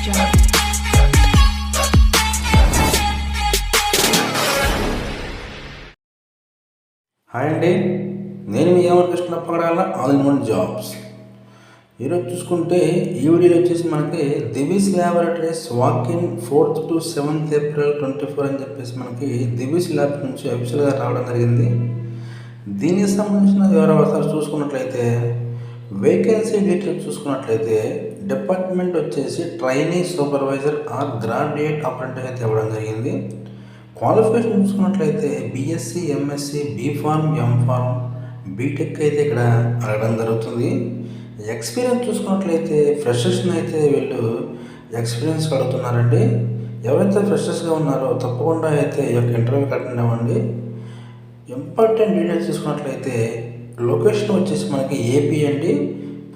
Jungle. Hi అండి, నేను మీ Krishna Pagadala all in one jobs. ఈరోజు చూసుకుంటే ఈ వీడియోలో వచ్చేసి మనకి Divi's laboratories walk in 4th to 7th April 2024 అని చెప్పేసి మనకి దివీస్ ల్యాబ్ నుంచి అఫీషియల్గా రావడం జరిగింది. దీనికి సంబంధించిన వివరాలు ఒకసారి చూసుకున్నట్లయితే వేకెన్సీ డీటెయిల్స్ చూసుకున్నట్లయితే డిపార్ట్మెంట్ వచ్చేసి trainee supervisor or graduate apprentice అయితే ఇవ్వడం జరిగింది. క్వాలిఫికేషన్ చూసుకున్నట్లయితే BSc, MSc, B Pharm, MPharm, BTech అయితే ఇక్కడ అడగడం జరుగుతుంది. ఎక్స్పీరియన్స్ చూసుకున్నట్లయితే ఫ్రెషర్స్ని అయితే వీళ్ళు ఎక్స్పీరియన్స్ అడుగుతున్నారండి. ఎవరైతే ఫ్రెషర్స్గా ఉన్నారో తప్పకుండా అయితే ఈ యొక్క ఇంటర్వ్యూకి అటెండ్ అవ్వండి. ఇంపార్టెంట్ డీటెయిల్స్ చూసుకున్నట్లయితే లొకేషన్ వచ్చేసి మనకి ఏపీ అండి.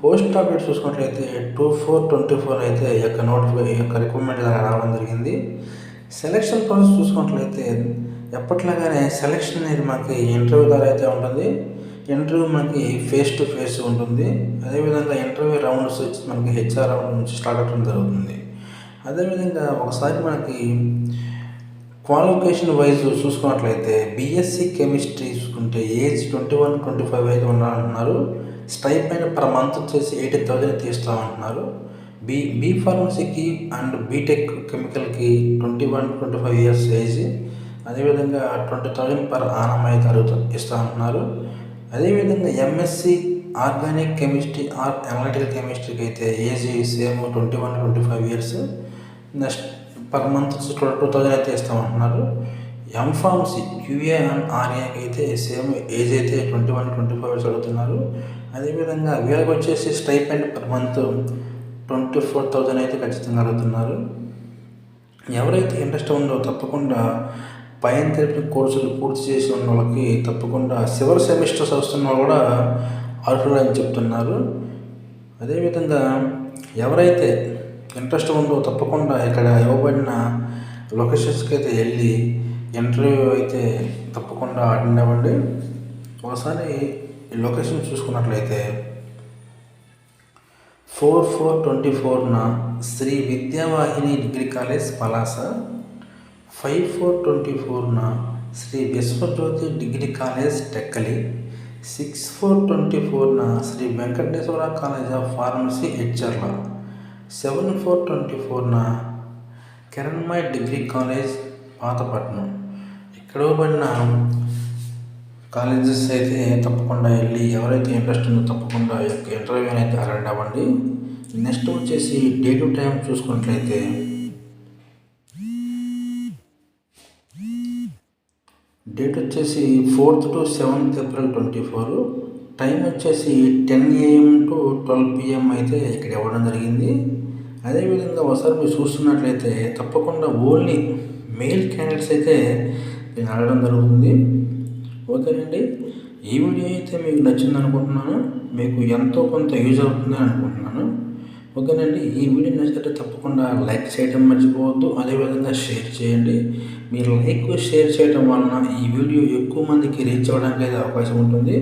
పోస్ట్ అప్డేట్ చూసుకున్నట్లయితే 2/4/24 అయితే ఈ యొక్క రిక్రూట్మెంట్ రావడం జరిగింది. సెలక్షన్ ప్రాసెస్ చూసుకున్నట్లయితే ఎప్పట్లాగానే సెలక్షన్ అనేది మనకి ఇంటర్వ్యూ ద్వారా అయితే ఉంటుంది. ఇంటర్వ్యూ మనకి ఫేస్ టు ఫేస్ ఉంటుంది. అదేవిధంగా ఇంటర్వ్యూ రౌండ్స్ వచ్చి మనకి హెచ్ఆర్ రౌండ్ నుంచి స్టార్ట్ అవ్వడం జరుగుతుంది. అదేవిధంగా ఒకసారి మనకి క్వాలిఫికేషన్ వైజ్ చూసుకున్నట్లయితే బీఎస్సీ కెమిస్ట్రీ చూసుకుంటే ఏజ్ 21-25 అయితే ఉన్నారంటున్నారు. స్టైపెండ్ పర్ మంత్ వచ్చేసి 80,000 తీస్తామంటున్నారు. బీ ఫార్మసీకి అండ్ బీటెక్ కెమికల్కి 21-25 ఇయర్స్ ఏజ్, అదేవిధంగా 20,000 పర్ ఆనం అయితే ఇస్తామంటున్నారు. అదేవిధంగా MSc organic chemistry or analytical కెమిస్ట్రీకి అయితే age same 21-25 years, next per month 22,000 అయితే ఇస్తామంటున్నారు. ఎంఫార్మసీ క్యూఏ అండ్ ఆర్ఏకి అయితే సేమ్ ఏజ్ అయితే 21-25 ఇయర్స్ అడుగుతున్నారు. అదేవిధంగా వీళ్ళకి వచ్చేసి స్టైపెండ్ పర్ మంత్ 24,000 అయితే ఖచ్చితంగా అడుగుతున్నారు. ఎవరైతే ఇంట్రెస్ట్ ఉందో తప్పకుండా పైన తెలిపిన కోర్సులు పూర్తి చేసి ఉన్న వాళ్ళకి తప్పకుండా సివర్ సెమిస్టర్స్ వస్తున్న వాళ్ళు కూడా అర్హులు అని చెప్తున్నారు. అదేవిధంగా ఎవరైతే ఇంట్రెస్ట్ ఉందో తప్పకుండా ఇక్కడ ఇవ్వబడిన లొకేషన్స్కి అయితే వెళ్ళి ఇంటర్వ్యూ అయితే తప్పకుండా అటెండ్ అవ్వండి. ఒకసారి ఈ లొకేషన్ చూసుకున్నట్లయితే 4/4/24న శ్రీ విద్యావాహిని డిగ్రీ కాలేజ్ పలాస, 5/4/24న శ్రీ విశ్వజ్యోతి డిగ్రీ కాలేజ్ టెక్కలి, 6/4/24న Shri Venkateswara college of pharmacy Hecherla, 7/4/24న కిరణ్మయ్ డిగ్రీ కాలేజ్ పాతపట్నం. ఇక్కడ ఇవ్వబడిన కాలేజెస్ అయితే తప్పకుండా వెళ్ళి ఎవరైతే ఇంట్రెస్ట్ ఉందో తప్పకుండా ఇంటర్వ్యూ అయితే అటెండ్ అవ్వండి. నెక్స్ట్ వచ్చేసి డే టు టైం చూసుకున్నట్లయితే డేట్ వచ్చేసి 4th to 7th April 2024, time వచ్చేసి 10 AM to 12 PM అయితే ఇక్కడ ఇవ్వడం జరిగింది. అదేవిధంగా ఒకసారి మీరు చూస్తున్నట్లయితే తప్పకుండా ఓన్లీ మెయిల్ క్యాండిడేట్స్ అయితే నేను అడగడం జరుగుతుంది. ఓకేనండి, ఈ వీడియో అయితే మీకు నచ్చింది అనుకుంటున్నాను. మీకు ఎంతో కొంత యూజ్ అవుతుందని అనుకుంటున్నాను. ఓకేనండి, ఈ వీడియో నచ్చితే తప్పకుండా లైక్ చేయడం మర్చిపోవద్దు. అదేవిధంగా షేర్ చేయండి. మీరు లైక్ షేర్ చేయడం వలన ఈ వీడియో ఎక్కువ మందికి రీచ్ అవ్వడానికి అయితే అవకాశం ఉంటుంది.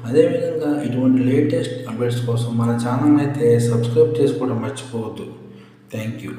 అదేవిధంగా ఇటువంటి లేటెస్ట్ అప్డేట్స్ కోసం మన ఛానల్ అయితే సబ్స్క్రైబ్ చేసుకోవడం మర్చిపోవద్దు. Thank you.